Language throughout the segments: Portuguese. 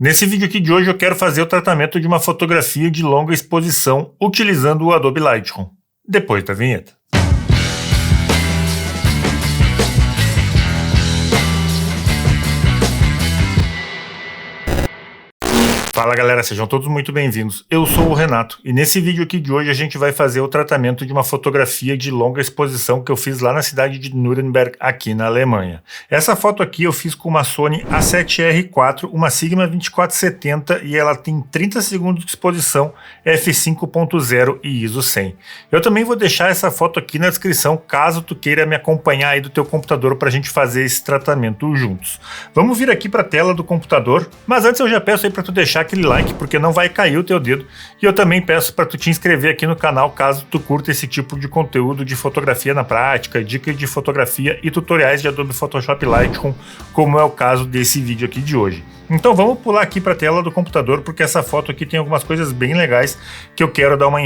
Nesse vídeo aqui de hoje eu quero fazer o tratamento de uma fotografia de longa exposição utilizando o Adobe Lightroom. Depois da vinheta. Fala galera, sejam todos muito bem-vindos. Eu sou o Renato e nesse vídeo aqui de hoje a gente vai fazer o tratamento de uma fotografia de longa exposição que eu fiz lá na cidade de Nuremberg, aqui na Alemanha. Essa foto aqui eu fiz com uma Sony A7R4, uma Sigma 2470 e ela tem 30 segundos de exposição, f5.0 e ISO 100. Eu também vou deixar essa foto aqui na descrição caso tu queira me acompanhar aí do teu computador para a gente fazer esse tratamento juntos. Vamos vir aqui para a tela do computador, mas antes eu já peço aí para tu deixar aquele like, porque não vai cair o teu dedo, e eu também peço para tu te inscrever aqui no canal caso tu curta esse tipo de conteúdo de fotografia na prática, dicas de fotografia e tutoriais de Adobe Photoshop Lightroom, como é o caso desse vídeo aqui de hoje. Então vamos pular aqui para a tela do computador, porque essa foto aqui tem algumas coisas bem legais que eu quero dar uma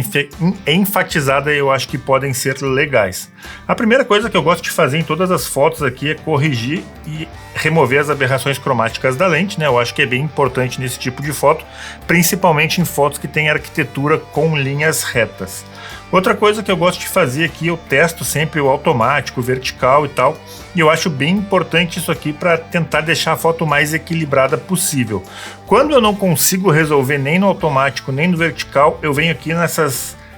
enfatizada e eu acho que podem ser legais. A primeira coisa que eu gosto de fazer em todas as fotos aqui é corrigir e remover as aberrações cromáticas da lente, né? Eu acho que é bem importante nesse tipo de foto, principalmente em fotos que tem arquitetura com linhas retas. Outra coisa que eu gosto de fazer aqui, eu testo sempre o automático, o vertical e tal, e eu acho bem importante isso aqui para tentar deixar a foto mais equilibrada possível. Quando eu não consigo resolver nem no automático nem no vertical, eu venho aqui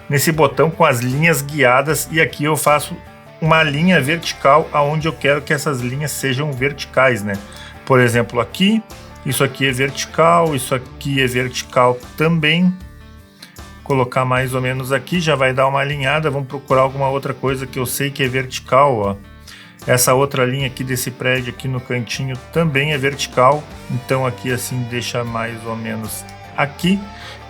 nesse botão com as linhas guiadas e aqui eu faço uma linha vertical aonde eu quero que essas linhas sejam verticais, né? Por exemplo, aqui, isso aqui é vertical, isso aqui é vertical também. Colocar mais ou menos aqui, já vai dar uma alinhada. Vamos procurar alguma outra coisa que eu sei que é vertical, ó. Essa outra linha aqui desse prédio aqui no cantinho também é vertical, então aqui assim deixa mais ou menos aqui,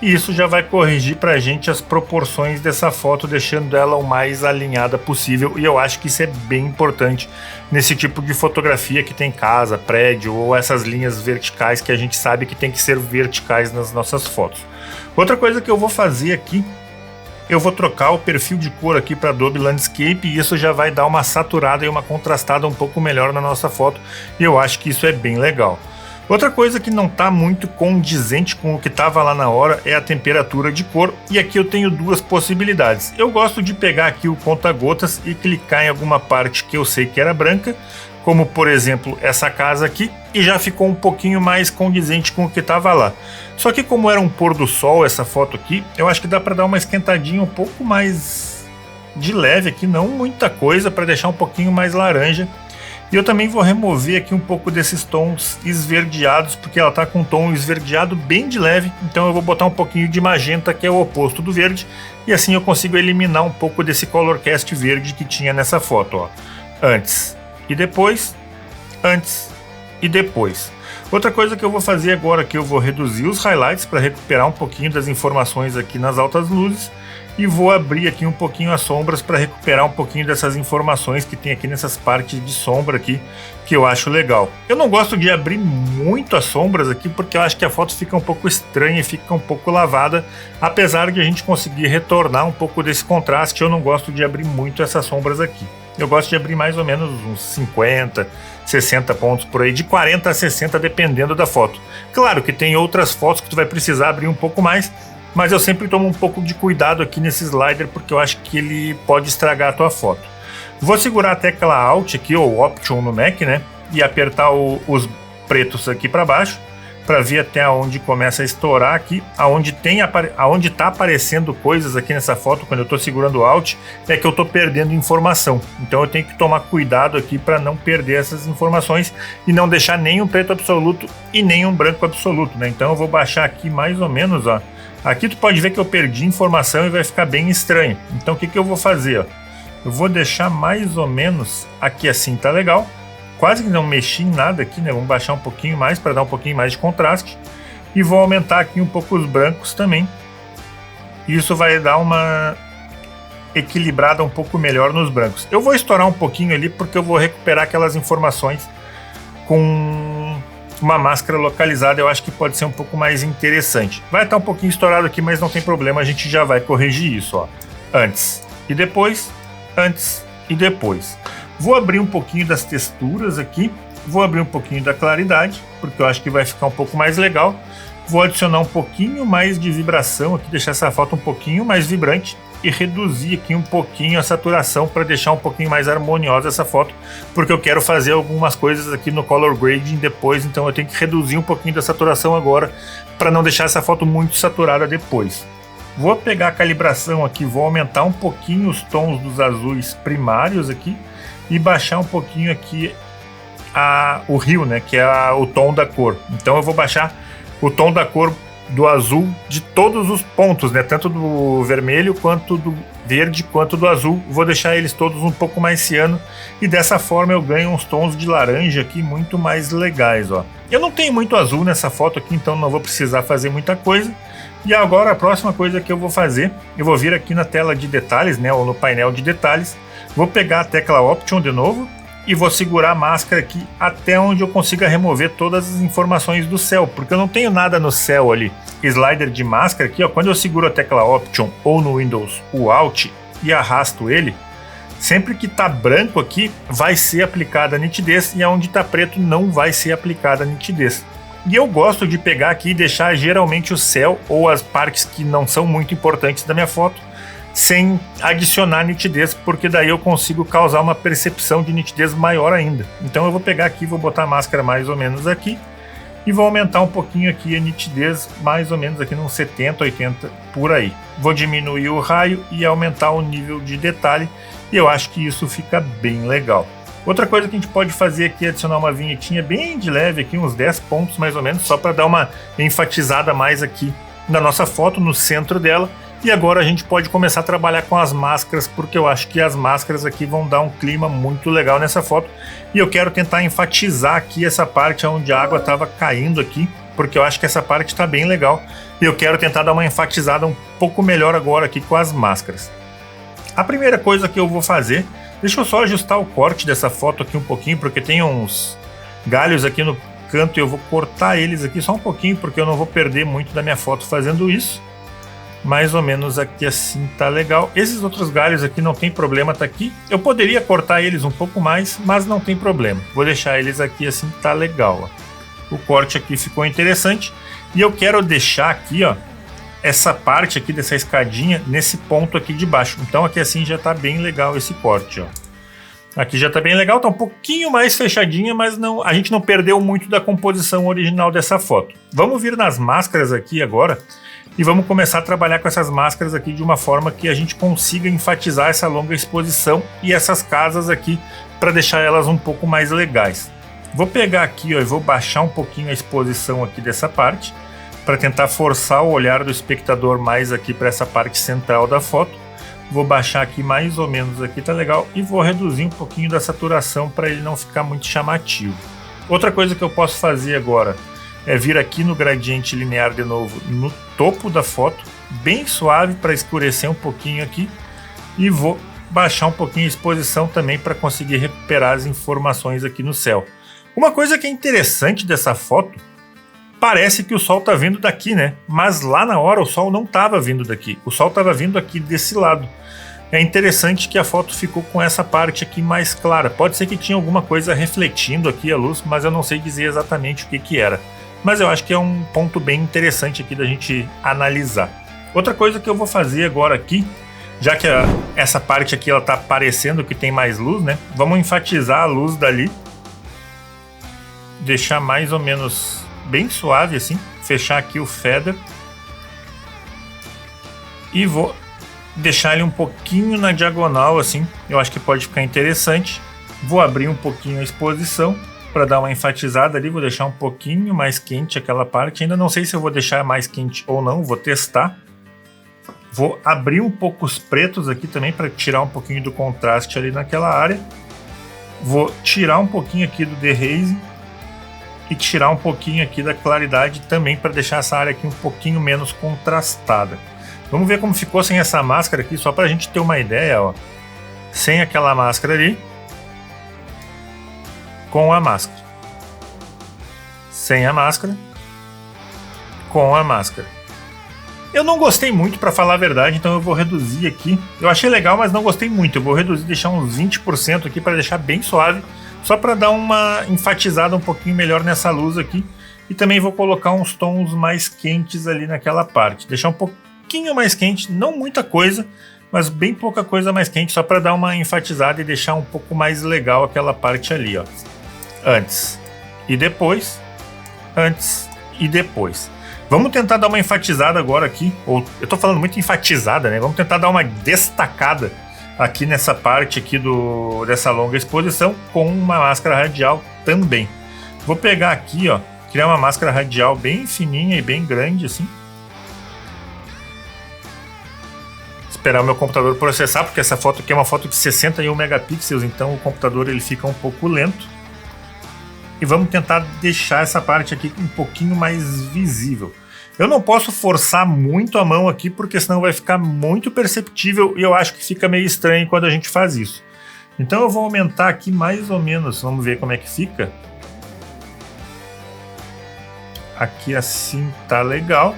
e isso já vai corrigir pra gente as proporções dessa foto, deixando ela o mais alinhada possível, e eu acho que isso é bem importante nesse tipo de fotografia que tem casa, prédio ou essas linhas verticais que a gente sabe que tem que ser verticais nas nossas fotos. Outra coisa que eu vou fazer aqui, eu vou trocar o perfil de cor aqui para Adobe Landscape e isso já vai dar uma saturada e uma contrastada um pouco melhor na nossa foto, e eu acho que isso é bem legal. Outra coisa que não está muito condizente com o que estava lá na hora é a temperatura de cor, e aqui eu tenho duas possibilidades. Eu gosto de pegar aqui o conta-gotas e clicar em alguma parte que eu sei que era branca, como por exemplo essa casa aqui, e já ficou um pouquinho mais condizente com o que estava lá. Só que como era um pôr do sol essa foto aqui, eu acho que dá para dar uma esquentadinha um pouco mais de leve aqui, não muita coisa, para deixar um pouquinho mais laranja. E eu também vou remover aqui um pouco desses tons esverdeados, porque ela está com um tom esverdeado bem de leve, então eu vou botar um pouquinho de magenta, que é o oposto do verde, e assim eu consigo eliminar um pouco desse color cast verde que tinha nessa foto, ó. Antes e depois, antes e depois. Outra coisa que eu vou fazer agora aqui, eu vou reduzir os highlights para recuperar um pouquinho das informações aqui nas altas luzes, e vou abrir aqui um pouquinho as sombras para recuperar um pouquinho dessas informações que tem aqui nessas partes de sombra aqui, que eu acho legal. Eu não gosto de abrir muito as sombras aqui, porque eu acho que a foto fica um pouco estranha e fica um pouco lavada, apesar de a gente conseguir retornar um pouco desse contraste. Eu não gosto de abrir muito essas sombras aqui. Eu gosto de abrir mais ou menos uns 50, 60 pontos por aí, de 40 a 60 dependendo da foto. Claro que tem outras fotos que tu vai precisar abrir um pouco mais, mas eu sempre tomo um pouco de cuidado aqui nesse slider, porque eu acho que ele pode estragar a tua foto. Vou segurar a tecla Alt aqui, ou Option no Mac, né, e apertar os pretos aqui para baixo, para ver até onde começa a estourar aqui, aonde tá aparecendo coisas aqui nessa foto. Quando eu estou segurando o Alt, é que eu estou perdendo informação, então eu tenho que tomar cuidado aqui para não perder essas informações e não deixar nem um preto absoluto e nem um branco absoluto, né? Então eu vou baixar aqui mais ou menos, ó. Aqui tu pode ver que eu perdi informação e vai ficar bem estranho. Então o que eu vou fazer, ó? Eu vou deixar mais ou menos aqui assim, tá legal. Quase que não mexi em nada aqui, né? Vamos baixar um pouquinho mais para dar um pouquinho mais de contraste. E vou aumentar aqui um pouco os brancos também. Isso vai dar uma equilibrada um pouco melhor nos brancos. Eu vou estourar um pouquinho ali porque eu vou recuperar aquelas informações com uma máscara localizada. Eu acho que pode ser um pouco mais interessante. Vai estar um pouquinho estourado aqui, mas não tem problema, a gente já vai corrigir isso, ó. Antes e depois, antes e depois. Vou abrir um pouquinho das texturas aqui, Vou abrir um pouquinho da claridade, porque eu acho que vai ficar um pouco mais legal. Vou adicionar um pouquinho mais de vibração aqui, deixar essa foto um pouquinho mais vibrante e reduzir aqui um pouquinho a saturação para deixar um pouquinho mais harmoniosa essa foto, porque eu quero fazer algumas coisas aqui no color grading depois, então eu tenho que reduzir um pouquinho da saturação agora para não deixar essa foto muito saturada depois. Vou pegar a calibração aqui, vou aumentar um pouquinho os tons dos azuis primários aqui e baixar um pouquinho aqui o rio, né, que é o tom da cor. Então eu vou baixar o tom da cor do azul de todos os pontos, né, tanto do vermelho quanto do verde quanto do azul. Vou deixar eles todos um pouco mais ciano e dessa forma eu ganho uns tons de laranja aqui muito mais legais, ó. Eu não tenho muito azul nessa foto aqui, então não vou precisar fazer muita coisa. E agora a próxima coisa que eu vou fazer, eu vou vir aqui na tela de detalhes, né, ou no painel de detalhes, vou pegar a tecla Option de novo e vou segurar a máscara aqui até onde eu consiga remover todas as informações do céu, porque eu não tenho nada no céu ali. Slider de máscara aqui, ó, quando eu seguro a tecla Option ou no Windows o Alt e arrasto ele, sempre que tá branco aqui vai ser aplicada a nitidez e onde tá preto não vai ser aplicada a nitidez. E eu gosto de pegar aqui e deixar geralmente o céu ou as partes que não são muito importantes da minha foto sem adicionar nitidez, porque daí eu consigo causar uma percepção de nitidez maior ainda. Então eu vou pegar aqui, vou botar a máscara mais ou menos aqui e vou aumentar um pouquinho aqui a nitidez, mais ou menos aqui nos 70, 80 por aí. Vou diminuir o raio e aumentar o nível de detalhe e eu acho que isso fica bem legal. Outra coisa que a gente pode fazer aqui é adicionar uma vinhetinha bem de leve aqui, uns 10 pontos mais ou menos, só para dar uma enfatizada mais aqui na nossa foto, no centro dela. E agora a gente pode começar a trabalhar com as máscaras, porque eu acho que as máscaras aqui vão dar um clima muito legal nessa foto. E eu quero tentar enfatizar aqui essa parte onde a água estava caindo aqui, porque eu acho que essa parte está bem legal. E eu quero tentar dar uma enfatizada um pouco melhor agora aqui com as máscaras. A primeira coisa que eu vou fazer, deixa eu só ajustar o corte dessa foto aqui um pouquinho, porque tem uns galhos aqui no canto e eu vou cortar eles aqui só um pouquinho, porque eu não vou perder muito da minha foto fazendo isso. Mais ou menos aqui assim tá legal. Esses outros galhos aqui não tem problema, tá aqui. Eu poderia cortar eles um pouco mais, mas não tem problema. Vou deixar eles aqui assim, tá legal, ó. O corte aqui ficou interessante. E eu quero deixar aqui, ó, essa parte aqui dessa escadinha nesse ponto aqui de baixo. Então aqui assim já tá bem legal esse corte, ó. Aqui já tá bem legal, tá um pouquinho mais fechadinha, mas não, a gente não perdeu muito da composição original dessa foto. Vamos vir nas máscaras aqui agora. E vamos começar a trabalhar com essas máscaras aqui de uma forma que a gente consiga enfatizar essa longa exposição e essas casas aqui para deixar elas um pouco mais legais. Vou pegar aqui, ó, e vou baixar um pouquinho a exposição aqui dessa parte para tentar forçar o olhar do espectador mais aqui para essa parte central da foto. Vou baixar aqui mais ou menos aqui, tá legal, e vou reduzir um pouquinho da saturação para ele não ficar muito chamativo. Outra coisa que eu posso fazer agora é vir aqui no gradiente linear de novo, no topo da foto, bem suave para escurecer um pouquinho aqui, e vou baixar um pouquinho a exposição também para conseguir recuperar as informações aqui no céu. Uma coisa que é interessante dessa foto, parece que o sol está vindo daqui, né? Mas lá na hora o sol não estava vindo daqui, o sol estava vindo aqui desse lado. É interessante que a foto ficou com essa parte aqui mais clara. Pode ser que tinha alguma coisa refletindo aqui a luz, mas eu não sei dizer exatamente o que que era. Mas eu acho que é um ponto bem interessante aqui da gente analisar. Outra coisa que eu vou fazer agora aqui, já que essa parte aqui ela tá aparecendo que tem mais luz, né? Vamos enfatizar a luz dali. Deixar mais ou menos bem suave assim. Fechar aqui o feather. E vou deixar ele um pouquinho na diagonal assim. Eu acho que pode ficar interessante. Vou abrir um pouquinho a exposição para dar uma enfatizada ali, vou deixar um pouquinho mais quente aquela parte. Ainda não sei se eu vou deixar mais quente ou não, vou testar. Vou abrir um pouco os pretos aqui também para tirar um pouquinho do contraste ali naquela área. Vou tirar um pouquinho aqui do deraising e tirar um pouquinho aqui da claridade também para deixar essa área aqui um pouquinho menos contrastada. Vamos ver como ficou sem essa máscara aqui, só para a gente ter uma ideia, ó. Sem aquela máscara ali. Com a máscara, sem a máscara, com a máscara. Eu não gostei muito, para falar a verdade, então eu vou reduzir aqui. Eu achei legal, mas não gostei muito. Eu vou reduzir, deixar uns 20% aqui para deixar bem suave, só para dar uma enfatizada um pouquinho melhor nessa luz aqui. E também vou colocar uns tons mais quentes ali naquela parte, deixar um pouquinho mais quente, não muita coisa, mas bem pouca coisa mais quente, só para dar uma enfatizada e deixar um pouco mais legal aquela parte ali, ó. Antes e depois, antes e depois. Vamos tentar dar uma enfatizada agora aqui, ou eu tô falando muito enfatizada, né? Vamos tentar dar uma destacada aqui nessa parte aqui dessa longa exposição com uma máscara radial também. Vou pegar aqui, ó, criar uma máscara radial bem fininha e bem grande assim. Esperar o meu computador processar, porque essa foto aqui é uma foto de 61 megapixels, então o computador ele fica um pouco lento. E vamos tentar deixar essa parte aqui um pouquinho mais visível. Eu não posso forçar muito a mão aqui, porque senão vai ficar muito perceptível e eu acho que fica meio estranho quando a gente faz isso. Então eu vou aumentar aqui mais ou menos, vamos ver como é que fica. Aqui assim tá legal,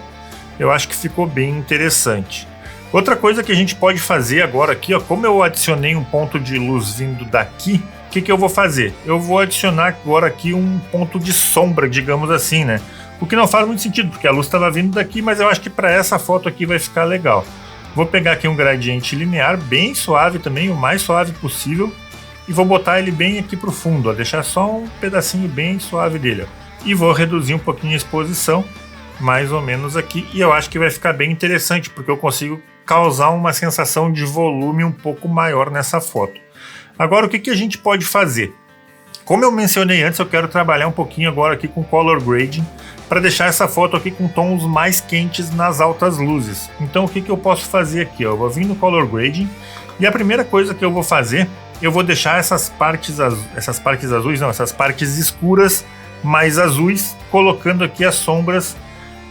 eu acho que ficou bem interessante. Outra coisa que a gente pode fazer agora aqui, ó, como eu adicionei um ponto de luz vindo daqui, o que eu vou fazer? Eu vou adicionar agora aqui um ponto de sombra, digamos assim, né? O que não faz muito sentido, porque a luz estava vindo daqui, mas eu acho que para essa foto aqui vai ficar legal. Vou pegar aqui um gradiente linear, bem suave também, o mais suave possível, e vou botar ele bem aqui para o fundo, ó, deixar só um pedacinho bem suave dele, ó. E vou reduzir um pouquinho a exposição, mais ou menos aqui, e eu acho que vai ficar bem interessante, porque eu consigo causar uma sensação de volume um pouco maior nessa foto. Agora, o que a gente pode fazer? Como eu mencionei antes, eu quero trabalhar um pouquinho agora aqui com Color Grading para deixar essa foto aqui com tons mais quentes nas altas luzes. Então, o que eu posso fazer aqui? Eu vou vir no Color Grading e a primeira coisa que eu vou fazer, eu vou deixar essas partes escuras mais azuis, colocando aqui as sombras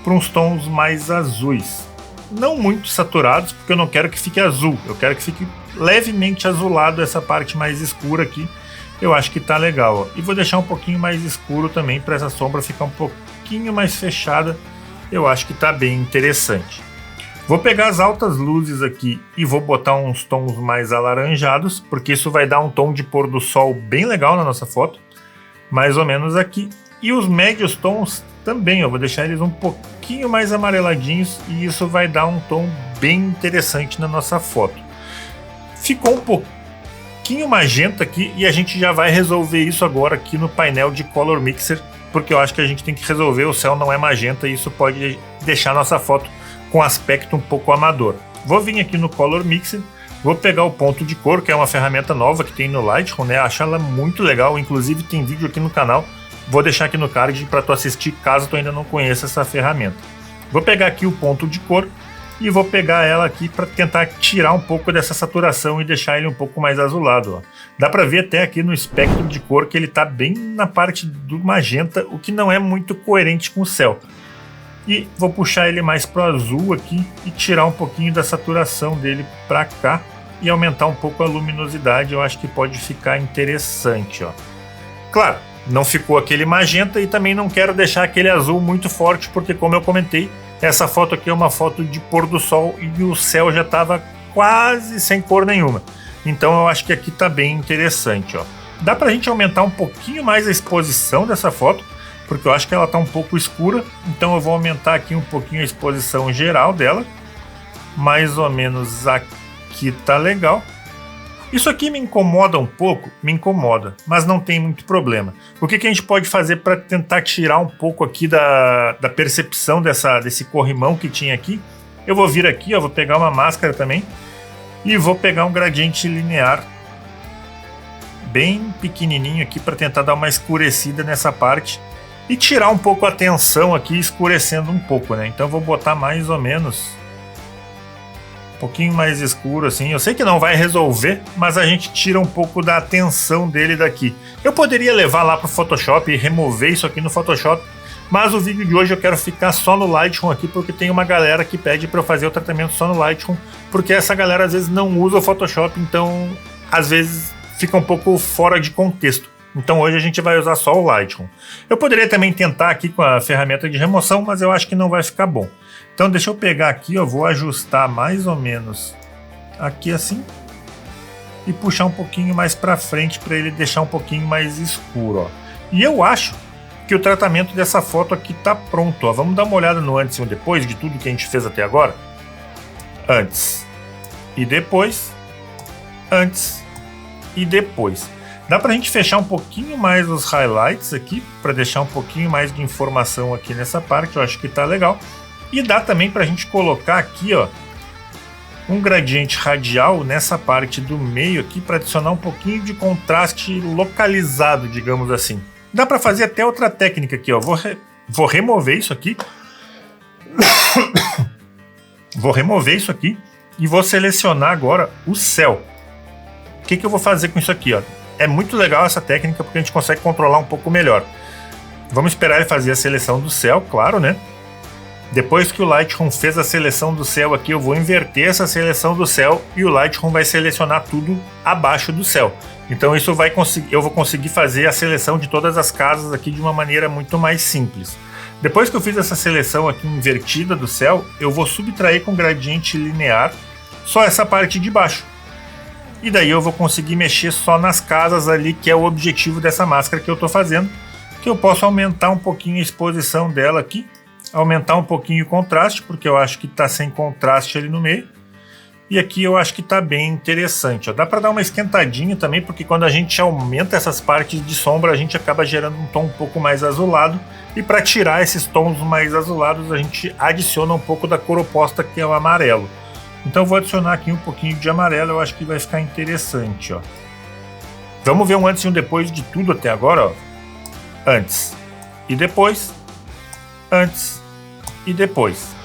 para uns tons mais azuis. Não muito saturados, porque eu não quero que fique azul, eu quero que fique levemente azulado essa parte mais escura aqui. Eu acho que tá legal, ó. E vou deixar um pouquinho mais escuro também para essa sombra ficar um pouquinho mais fechada. Eu acho que tá bem interessante. Vou pegar as altas luzes aqui e vou botar uns tons mais alaranjados, porque isso vai dar um tom de pôr do sol bem legal na nossa foto, mais ou menos aqui. E os médios tons também, eu vou deixar eles um pouquinho mais amareladinhos e isso vai dar um tom bem interessante na nossa foto. Ficou um pouquinho magenta aqui e a gente já vai resolver isso agora aqui no painel de Color Mixer, porque eu acho que a gente tem que resolver, o céu não é magenta e isso pode deixar nossa foto com aspecto um pouco amador. Vou vir aqui no Color Mixer, vou pegar o ponto de cor, que é uma ferramenta nova que tem no Lightroom, né? Acho ela muito legal, inclusive tem vídeo aqui no canal. Vou deixar aqui no card para tu assistir caso tu ainda não conheça essa ferramenta. Vou pegar aqui o ponto de cor e vou pegar ela aqui para tentar tirar um pouco dessa saturação e deixar ele um pouco mais azulado, ó. Dá para ver até aqui no espectro de cor que ele está bem na parte do magenta, o que não é muito coerente com o céu. E vou puxar ele mais para o azul aqui e tirar um pouquinho da saturação dele para cá e aumentar um pouco a luminosidade. Eu acho que pode ficar interessante, ó. Claro, não ficou aquele magenta e também não quero deixar aquele azul muito forte, porque como eu comentei, essa foto aqui é uma foto de pôr do sol e o céu já estava quase sem cor nenhuma. Então eu acho que aqui está bem interessante, ó. Dá para a gente aumentar um pouquinho mais a exposição dessa foto, porque eu acho que ela está um pouco escura, então eu vou aumentar aqui um pouquinho a exposição geral dela. Mais ou menos aqui tá legal. Isso aqui me incomoda um pouco, me incomoda, mas não tem muito problema. O que a gente pode fazer para tentar tirar um pouco aqui da percepção desse corrimão que tinha aqui? Eu vou vir aqui, ó, vou pegar uma máscara também e vou pegar um gradiente linear bem pequenininho aqui para tentar dar uma escurecida nessa parte e tirar um pouco a tensão aqui, escurecendo um pouco, né? Então eu vou botar mais ou menos um pouquinho mais escuro assim. Eu sei que não vai resolver, mas a gente tira um pouco da atenção dele daqui. Eu poderia levar lá para o Photoshop e remover isso aqui no Photoshop, mas o vídeo de hoje eu quero ficar só no Lightroom aqui, porque tem uma galera que pede para eu fazer o tratamento só no Lightroom, porque essa galera às vezes não usa o Photoshop, então às vezes fica um pouco fora de contexto. Então hoje a gente vai usar só o Lightroom. Eu poderia também tentar aqui com a ferramenta de remoção, mas eu acho que não vai ficar bom. Então deixa eu pegar aqui, eu vou ajustar mais ou menos aqui assim. e puxar um pouquinho mais para frente para ele deixar um pouquinho mais escuro, ó. E eu acho que o tratamento dessa foto aqui tá pronto, ó. Vamos dar uma olhada no antes e no depois de tudo que a gente fez até agora. Antes e depois, antes e depois. Dá pra gente fechar um pouquinho mais os highlights aqui, para deixar um pouquinho mais de informação aqui nessa parte, eu acho que tá legal. E dá também pra gente colocar aqui, ó, um gradiente radial nessa parte do meio aqui, para adicionar um pouquinho de contraste localizado, digamos assim. Dá pra fazer até outra técnica aqui, ó. Vou remover isso aqui. Vou remover isso aqui e vou selecionar agora o céu. O que eu vou fazer com isso aqui, ó? É muito legal essa técnica porque a gente consegue controlar um pouco melhor. Vamos esperar ele fazer a seleção do céu, claro, né? Depois que o Lightroom fez a seleção do céu aqui, eu vou inverter essa seleção do céu e o Lightroom vai selecionar tudo abaixo do céu. Então isso eu vou conseguir fazer a seleção de todas as casas aqui de uma maneira muito mais simples. Depois que eu fiz essa seleção aqui invertida do céu, eu vou subtrair com gradiente linear só essa parte de baixo. E daí eu vou conseguir mexer só nas casas ali, que é o objetivo dessa máscara que eu estou fazendo, que eu posso aumentar um pouquinho a exposição dela aqui, aumentar um pouquinho o contraste, porque eu acho que está sem contraste ali no meio, e aqui eu acho que está bem interessante, ó. Dá para dar uma esquentadinha também, porque quando a gente aumenta essas partes de sombra, a gente acaba gerando um tom um pouco mais azulado, e para tirar esses tons mais azulados, a gente adiciona um pouco da cor oposta, que é o amarelo. Então eu vou adicionar aqui um pouquinho de amarelo, eu acho que vai ficar interessante, ó. Vamos ver um antes e um depois de tudo até agora, ó. Antes e depois, antes e depois.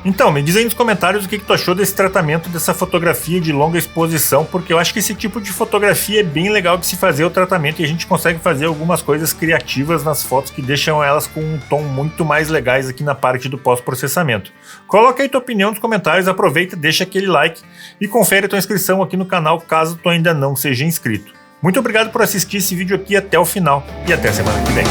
Então, me diz aí nos comentários o que tu achou desse tratamento, dessa fotografia de longa exposição, porque eu acho que esse tipo de fotografia é bem legal de se fazer o tratamento e a gente consegue fazer algumas coisas criativas nas fotos que deixam elas com um tom muito mais legais aqui na parte do pós-processamento. Coloca aí tua opinião nos comentários, aproveita, deixa aquele like e confere a tua inscrição aqui no canal caso tu ainda não seja inscrito. Muito obrigado por assistir esse vídeo aqui até o final e até semana que vem.